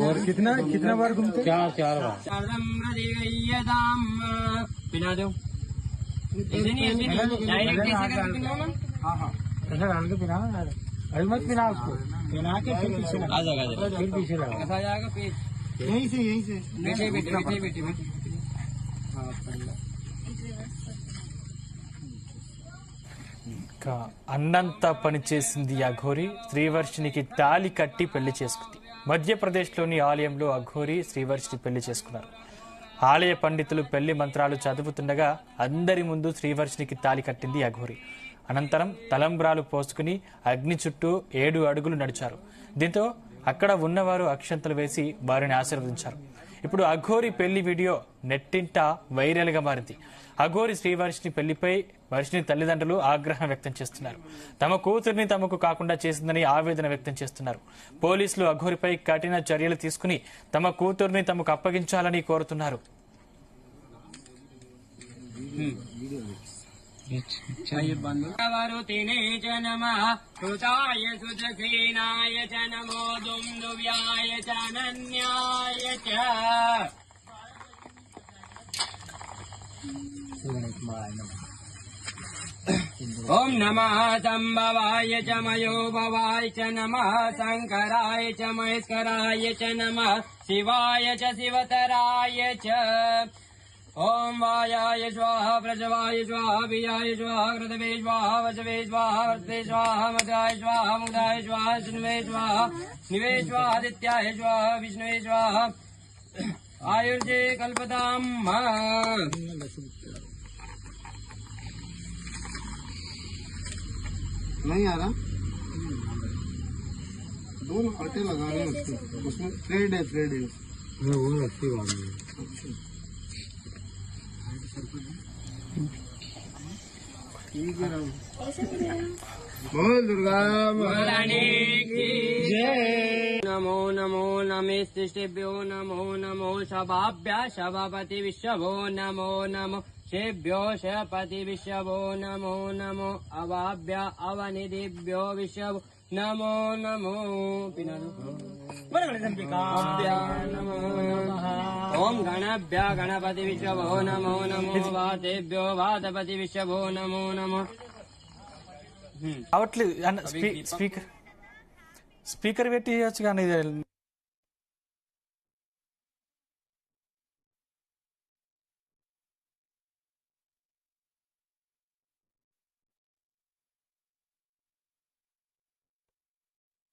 और कितना कितना बार घूमते? चार बार। पिला दो ऐसा डाल के पिला, अभी मत पिला उसको, पिला के फिर पीछे लगा, फिर पीछे लगा, आ जाएगा पेट यहीं से बेटे అన్నంతా పనిచేసింది అఘోరి శ్రీవర్షినికి తాళి కట్టి పెళ్లి చేసుకుంది. మధ్యప్రదేశ్లోని ఆలయంలో అఘోరి శ్రీవర్షిని పెళ్లి చేసుకున్నారు. ఆలయ పండితులు పెళ్లి మంత్రాలు చదువుతుండగా అందరి ముందు శ్రీవర్షినికి తాళి కట్టింది అఘోరి. అనంతరం తలంబ్రాలు పోసుకుని అగ్ని చుట్టూ 7 అడుగులు నడిచారు. దీంతో అక్కడ ఉన్నవారు అక్షంతలు వేసి వారిని ఆశీర్వదించారు. ఇప్పుడు అఘోరి పెళ్లి వీడియో నెట్టింట వైరల్ గా మారింది. అఘోరి శ్రీవర్షిని పెళ్లిపై వర్షిని తల్లిదండ్రులు ఆగ్రహం వ్యక్తం చేస్తున్నారు. తమ కూతుర్ని తమకు కాకుండా చేసిందని ఆవేదన వ్యక్తం చేస్తున్నారు. పోలీసులు అఘోరిపై కఠిన చర్యలు తీసుకుని తమ కూతుర్ని తమకు అప్పగించాలని కోరుతున్నారు. ओम नमः संभवाय च मयोभवाय च नमः शंकराय च महेश्वराय च नमः शिवाय च शिवतराय च ओम वायाय स्वाहा प्रजवाय स्वाहा वियाय स्वाहा कृतवे स्वाहा वचवे स्वाहा वस्ते स्वाहा मदाय स्वाहा मुदाय स्वाहा शृण्वे स्वाहा निवे स्वाहा आदित्याय स्वाहा विष्णुवे स्वाहा आयुर्जे कल्पताम् नहीं आ रहा, दोनों आटे लगा रहे हैं उसमें थ्रेड है वो अच्छी बात है। बोल दुर्गा महारानी की जय। नमो नमो नमेस्तिष्ठेभ्यो नमो नमो शभाभ्य शभापति विश्वभो नमो नमो शेभ्यो शपति विश्वभो नमो नमो अवाभ्य अवनिधिभ्यो विश्वभो नमो नमो नमो ओम गणाभ्य गणपति विश्वभो नमो नमो वातेभ्यो वातपति विश्वभो नमो नमो అవట్లేదు స్పీకర్ పెట్టి చేయొచ్చు కానీ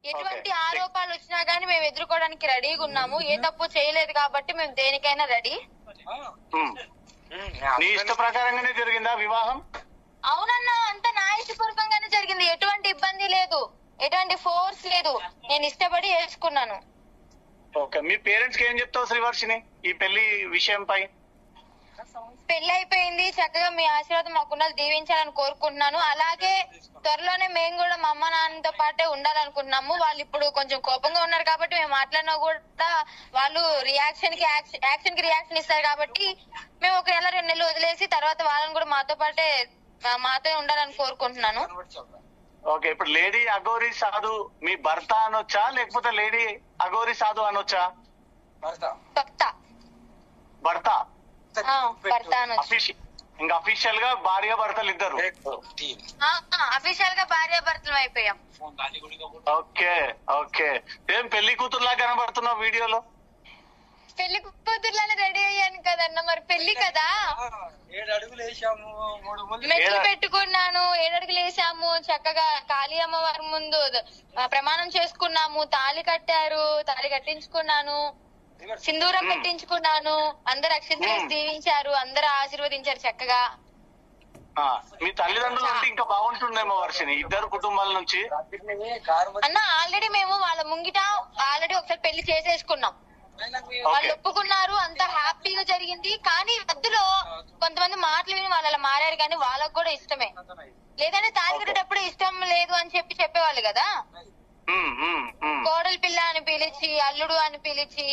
ఎటువంటి ఆరోపణలు వచ్చినా గానీ మేము ఎదుర్కోవడానికి రెడీగా ఉన్నాము. ఏ తప్పు చేయలేదు కాబట్టి మేము దేనికైనా రెడీ. నీ ఇష్ట ప్రకారంగానే జరిగిందా వివాహం? అవునన్నా, అంతా నా ఇష్టపూర్వకంగానే జరిగింది. ఎటువంటి ఇబ్బంది లేదు, ఎటువంటి ఫోర్స్ లేదు. నేను ఇష్టపడి చేసుకున్నాను. ఓకే, మీ పేరెంట్స్ కి ఏం చెప్తావు శ్రీవర్షిని ఈ పెళ్లి విషయంపై? పెళ్లి అయిపోయింది, చక్కగా మీ ఆశీర్వాదం మాకున్నది దీవించాలని కోరుకుంటున్నాను. అలాగే త్వరలోనే మేము కూడా మా అమ్మ నాన్నతో పాటే ఉండాలనుకుంటున్నాము. వాళ్ళు ఇప్పుడు కొంచెం కోపంగా ఉన్నారు కాబట్టి మేము మాట్లాడినా కూడా వాళ్ళు యాక్షన్ కి రియాక్షన్ ఇస్తారు కాబట్టి మేము 1 నెల 2 నెలలు వదిలేసి తర్వాత వాళ్ళని కూడా మాతో పాటే మాతో ఉండాలని కోరుకుంటున్నాను. ఓకే, ఇప్పుడు లేడీ అఘోరి సాధు మీ భర్త అనొచ్చా లేకపోతే లేడీ అఘోరి సాధు అనొచ్చా? భర్త ఇంకా అఫీషియల్ గా భార్య భర్తలు ఇద్దరు అఫీషియల్ గా భార్య భర్తలు అయిపోయాం. ఓకే ఓకే, ఏం పెళ్లి కూతురులా కనబడుతున్నావు వీడియోలో? పెళ్లి కూతురులానే రెడీ అయ్యాను కదన్న, మరి పెళ్లి కదా. 7 అడుగులు వేసాము, 3 మెట్లు పెట్టుకున్నాను, 7 అడుగులు వేసాము. చక్కగా కాళీ అమ్మవారి ముందు ప్రమాణం చేసుకున్నాము. తాళి కట్టారు, తాళి కట్టించుకున్నాను, సింధూరం పెట్టించుకున్నాను. అందరు అక్షంతలు దీవించారు, అందరు ఆశీర్వదించారు చక్కగా. మీ తల్లిదండ్రులు అంటే ఇంకా బాగుంటుందేమో వర్షిని, ఇద్దరు కుటుంబాల నుంచి. అన్న ఆల్రెడీ మేము వాళ్ళ ముంగిట ఒకసారి పెళ్లి చేసేసుకున్నాం. వాళ్ళు ఒప్పుకున్నారు, అంత హ్యాపీగా జరిగింది. కానీ మధ్యలో కొంతమంది మాటలు విని వాళ్ళు అలా మారారు. కానీ వాళ్ళకు కూడా ఇష్టమే, లేదంటే తాళి కట్టేటప్పుడు ఇష్టం లేదు అని చెప్పేవాళ్ళు కదా. కోడలి పిల్ల అని పిలిచి, అల్లుడు అని పిలిచి,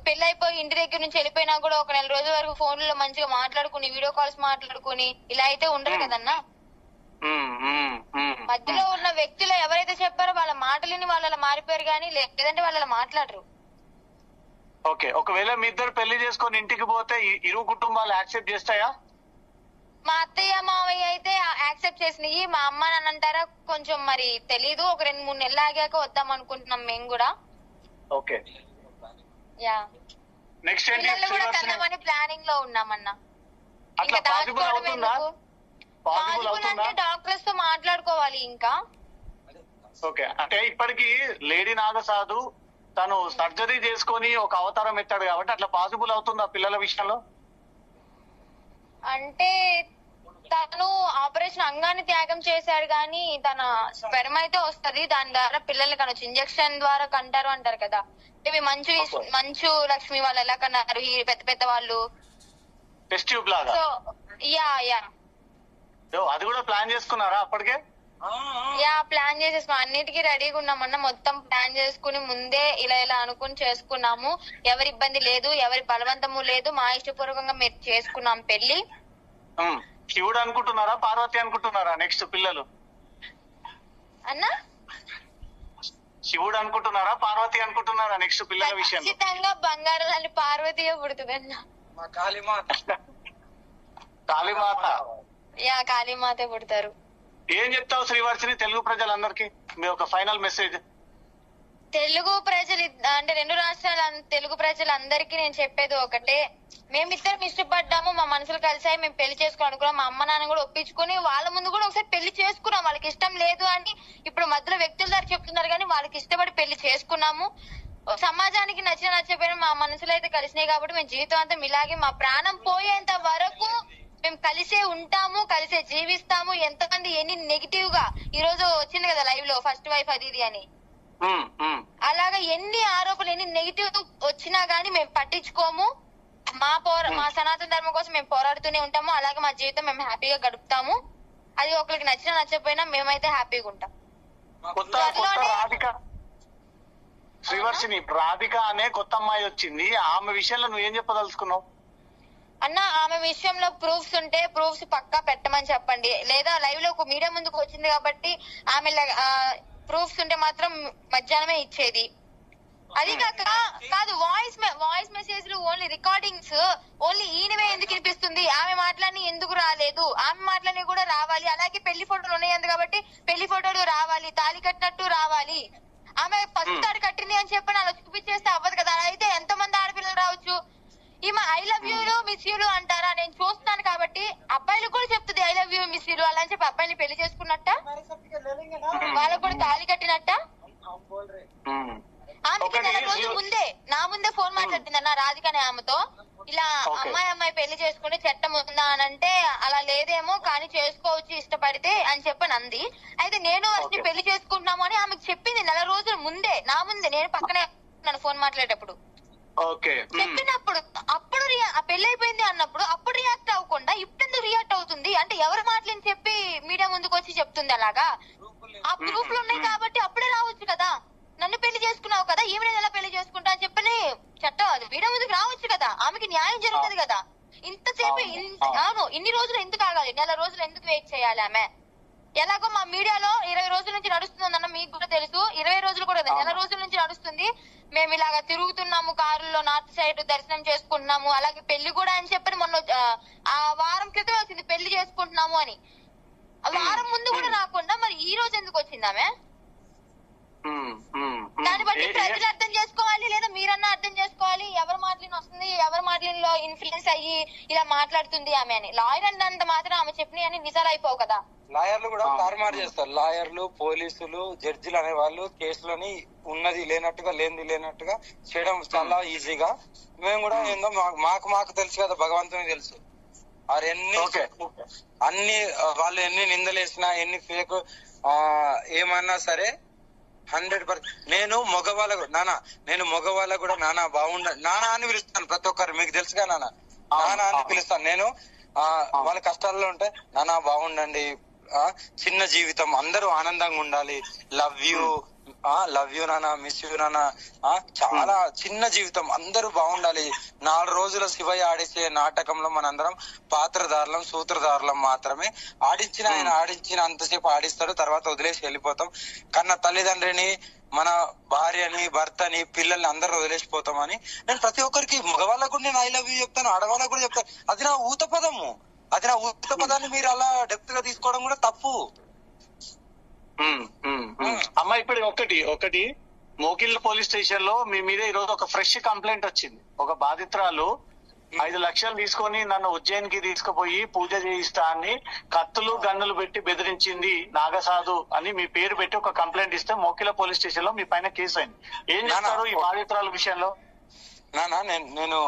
పెళ్ళైపోయి ఇంటి దగ్గర నుంచి వెళ్ళిపోయినా కూడా 1 నెల రోజుల వరకు ఫోన్లలో మంచిగా మాట్లాడుకుని, వీడియో కాల్స్ మాట్లాడుకుని ఇలా అయితే ఉండరు కదన్నా. మధ్యలో ఉన్న వ్యక్తులు ఎవరైతే చెప్పారో వాళ్ళ మాటలని వాళ్ళు అలా మారిపోయారు కానీ లేదంటే వాళ్ళు అలా మాట్లాడరు. ఓకే, ఒకవేళ మీ ఇద్దరు పెళ్లి చేసుకొని ఇంటికి పోతే ఇరు కుటుంబాలు యాక్సెప్ట్ చేస్తాయా? మా అత్తయ్య మావయ్య అయితే యాక్సెప్ట్ చేసినాయి. మా అమ్మ నాన్న అంటారా కొంచెం మరి తెలీదు. ఒక 2-3 నెలలు ఆగాక వద్దాం అనుకుంటున్నాం మేము కూడా. ఓకే, యా, నెక్స్ట్ ఏంటి? పిల్లలు కూడా కన్నామని ప్లానింగ్ లో ఉన్నామన్నా. అట్లా ఇంకా పాసిబుల్ దాచుకోవడం అవుతుందా? ఎందుకు? పాసిబుల్ పాసిబుల్ అవుతుందా? అంటే డాక్టర్స్ తో మాట్లాడుకోవాలి ఇంకా. ఓకే, అంటే ఇప్పటికి లేడీ నాగసాధు తను సర్జరీ చేసుకొని ఒక అవతారం ఎత్తాడు కాబట్టి అట్లా పాసిబుల్ అవుతుందా పిల్లల విషయంలో? అంటే తను ఆపరేషన్ అంగాన్ని త్యాగం చేశాడు కానీ తన స్పెర్మ్ అయితే వస్తది. దాని ద్వారా పిల్లల్ని కనొచ్చు. ఇంజెక్షన్ ద్వారా కంటారు అంటారు కదా. ఇవి మంచు లక్ష్మి వాళ్ళు ఎలా కన్నారు, ఈ పెద్ద పెద్ద వాళ్ళు. టెస్ట్ ట్యూబ్ లాగా. సో యా అది కూడా ప్లాన్ చేసుకున్నారా అప్పటికే? ప్లాన్ చేసేసుకున్నాం. అన్నిటికీ రెడీగా ఉన్నామన్నా. మొత్తం ప్లాన్ చేసుకుని ముందే ఇలా అనుకుని చేసుకున్నాము. ఎవరి ఇబ్బంది లేదు, ఎవరి బలవంతము లేదు. మా ఇష్టపూర్వకంగా మీరు చేసుకున్నాం పెళ్లి. శివుడు అనుకుంటున్నారా, పార్వతి అనుకుంటున్నారా నెక్స్ట్ పిల్లలు? అన్నా, శివుడు అనుకుంటున్నారా, పార్వతి అనుకుంటున్నారా నెక్స్ట్ పిల్లల విషయంలో? ఖచ్చితంగా బంగారు లాంటి పార్వతీయే పుడుతుంది అన్న. కాళీమాత. కాళీమాతే పుడతారు. ఏం చెప్తావు శ్రీవర్షిని తెలుగు ప్రజలందరికీ మీ ఒక ఫైనల్ మెసేజ్? తెలుగు ప్రజలు అంటే 2 రాష్ట్రాల తెలుగు ప్రజలందరికీ నేను చెప్పేది ఒకటే. మేమిద్దరం ఇష్టపడ్డాము, మా మనసులు కలిసాయి, మేము పెళ్లి చేసుకోవాలనుకున్నాం. మా అమ్మ నాన్న కూడా ఒప్పించుకుని వాళ్ళ ముందు కూడా ఒకసారి పెళ్లి చేసుకున్నాం. వాళ్ళకి ఇష్టం లేదు అని ఇప్పుడు మధ్యలో వ్యక్తుల ద్వారా చెప్తున్నారు కానీ వాళ్ళకి ఇష్టపడి పెళ్లి చేసుకున్నాము. సమాజానికి నచ్చకపోయినా మా మనసులు అయితే కలిసినాయి కాబట్టి మేము జీవితాంతం ఇలాగే మా ప్రాణం పోయేంత వరకు మేము కలిసే ఉంటాము, కలిసే జీవిస్తాము. ఎంతమంది ఎన్ని నెగిటివ్ గా ఈ రోజు వచ్చింది కదా లైవ్ లో ఫస్ట్ వైఫ్ అది ఇది అని, అలాగా ఎన్ని ఆరోపణలు ఎన్ని నెగిటివ్ వచ్చినా గానీ మేము పట్టించుకోము. మా సనాతన ధర్మం కోసం మేము పోరాడుతూనే ఉంటాము. అలాగే మా జీవితం మేము హ్యాపీగా గడుపుతాము. అది ఒకరికి నచ్చినా నచ్చకపోయినా మేమైతే హ్యాపీగా ఉంటాం. శ్రీవర్షిని, రాధిక అనే కొత్త అమ్మాయి వచ్చింది, ఆమె విషయంలో నువ్వేం చెప్పదలుచుకున్నావు? అన్న, ఆమె విషయంలో ప్రూఫ్స్ ఉంటే ప్రూఫ్స్ పక్కా పెట్టమని చెప్పండి. లేదా లైవ్ లో మీడియా ముందుకు వచ్చింది కాబట్టి ఆమె ప్రూఫ్స్ ఉంటే మాత్రం మధ్యాహ్నమే ఇచ్చేది. అది కాక కాదు, వాయిస్ మెసేజ్లు ఓన్లీ రికార్డింగ్స్ ఓన్లీ ఈయనవే ఎందుకు వినిపిస్తుంది? ఆమె మాటలని ఎందుకు రాలేదు? ఆమె మాటలని కూడా రావాలి. అలాగే పెళ్లి ఫోటోలు ఉన్నాయి కాబట్టి పెళ్లి ఫోటోలు రావాలి, తాళి కట్టినట్టు రావాలి. ఆమె ఫస్ట్ తాడు కట్టింది అని చెప్పి అలా చూపించేస్తే అవ్వదు కదా. అలా అయితే ఎంతమంది ఆడపిల్లలు రావచ్చు. ఈమె ఐ లవ్ యూలు మిస్ యూలు అంటారా? నేను చూస్తాను కాబట్టి అబ్బాయిలు కూడా చెప్తుంది ఐ లవ్ యూ మిస్ యూలు అలా అని చెప్పి అబ్బాయిని పెళ్లి చేసుకున్నట్ట, వాళ్ళకు కూడా తాళి కట్టినట్ట. ఆమెకి 1 రోజు ముందే నా ముందే ఫోన్ మాట్లాడుతుంది అన్న రాధిక అనే ఆమెతో. ఇలా అమ్మాయి పెళ్లి చేసుకునే చట్టం ఉందా అని అంటే అలా లేదేమో కానీ చేసుకోవచ్చు ఇష్టపడితే అని చెప్పని అంది. అయితే నేను వచ్చి పెళ్లి చేసుకుంటున్నాము అని ఆమెకు చెప్పింది 1 రోజుల ముందే, నా ముందే. నేను పక్కనే నన్ను ఫోన్ మాట్లాడేటప్పుడు చెప్పినప్పుడు అప్పుడు పెళ్లి అయిపోయింది అన్నప్పుడు అప్పుడు రియాక్ట్ అవ్వకుండా ఇప్పుడు రియాక్ట్ అవుతుంది అంటే ఎవరి మాటలని చెప్పి మీడియా ముందుకు వచ్చి చెప్తుంది. అలాగా ఆ ప్రూఫ్లు ఉన్నాయి కాబట్టి అప్పుడే రావచ్చు కదా. నన్ను పెళ్లి చేసుకున్నావు కదా, ఈమె ఎలా పెళ్లి చేసుకుంటా అని చెప్పని చట్టం అది మీడియా ముందుకు రావచ్చు కదా. ఆమెకి న్యాయం జరుగుతుంది కదా. ఇంతసేపు ఇన్ని రోజులు ఎందుకు ఆగాలి? 1 రోజులు ఎందుకు వెయిట్ చేయాలి? ఆమె ఎలాగో మా మీడియాలో 20 రోజుల నుంచి నడుస్తుందన్న మీకు కూడా తెలుసు. 20 రోజులు కూడా 1 రోజుల నుంచి నడుస్తుంది. మేము ఇలాగా తిరుగుతున్నాము కారులో, నార్త్ సైడ్ దర్శనం చేసుకుంటున్నాము. అలాగే పెళ్లి కూడా అని చెప్పని మొన్న ఆ వారం క్రితం వచ్చింది పెళ్లి చేసుకుంటున్నాము అని. వారం ముందు కూడా రాకుండా మరి ఈ రోజు ఎందుకు వచ్చింది ఆమె? దాన్ని బట్టి ప్రజలు అర్థం చేసుకోవాలి, లేదా మీరన్నా అర్థం చేసుకోవాలి. ఎవరి మాటలను వస్తుంది, ఎవరి మాటలలో ఇన్ఫ్లుయెన్స్ అయ్యి ఇలా మాట్లాడుతుంది ఆమె అని. లాయర్ అన్నంత మాత్రం ఆమె చెప్పిన అని నిజాలు అయిపోవు కదా. లాయర్లు కూడా తారుమారు చేస్తారు. లాయర్లు, పోలీసులు, జడ్జిలు అనే వాళ్ళు కేసులని ఉన్నది లేనట్టుగా లేనిది లేనట్టుగా చేయడం చాలా ఈజీగా. మేము కూడా ఏందో మాకు తెలుసు కదా, భగవంతుని తెలుసు. అన్ని వాళ్ళు ఎన్ని నిందలేసినా ఎన్ని ఫేక్ ఏమన్నా సరే 100%. నేను మగవాళ్ళకు కూడా నానా నానా అని పిలుస్తాను. ప్రతి ఒక్కరు మీకు తెలుసుగా నానా అని పిలుస్తాను. నేను వాళ్ళ కష్టాల్లో ఉంటే నానా బాగుండండి, చిన్న జీవితం, అందరూ ఆనందంగా ఉండాలి, లవ్ యూ, లవ్ యూ నాన్న, మిస్ యూ నాన్న. చాలా చిన్న జీవితం, అందరూ బాగుండాలి. 4 రోజుల శివయ్య ఆడిచ్చే నాటకంలో మనందరం పాత్రధారులం, సూత్రధారులం మాత్రమే. ఆయన ఆడించిన అంతసేపు ఆడిస్తాడు, తర్వాత వదిలేసి వెళ్ళిపోతాం. కన్నా తల్లిదండ్రిని, మన భార్యని, భర్తని, పిల్లల్ని అందరూ వదిలేసిపోతామని నేను ప్రతి ఒక్కరికి, మగవాళ్ళకు కూడా నేను ఐ లవ్ యూ చెప్తాను, ఆడవాళ్ళకు కూడా చెప్తాను. అది నా ఊత పదము. అది నా ఊత పదాన్ని మీరు అలా డెప్త్ గా తీసుకోవడం కూడా తప్పు. అమ్మ ఇప్పుడు ఒకటి మోకిల్ పోలీస్ స్టేషన్ లో మీ మీద ఈ రోజు ఒక ఫ్రెష్ కంప్లైంట్ వచ్చింది. ఒక బాధితురాలు 5 లక్షలు తీసుకొని నన్ను ఉజ్జయిన్కి తీసుకుపోయి పూజ చేయిస్తా అని కత్తులు గన్నులు పెట్టి బెదిరించింది నాగసాధు అని మీ పేరు పెట్టి ఒక కంప్లైంట్ ఇస్తే మోకిల పోలీస్ స్టేషన్ లో మీ పైన కేసు అయింది. ఏం చేస్తారు ఈ బాధితురాల విషయంలో? నేను